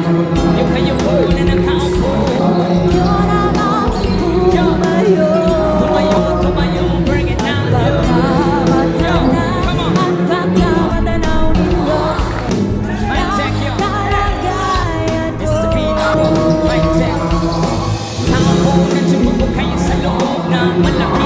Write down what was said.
Yung kayong una nakaupo. Tumayo, bring it down. Yo, come on. Mic check, yo. This is the beat. Mic check. Nakaupo na tumubo kayo sa loob ng malaki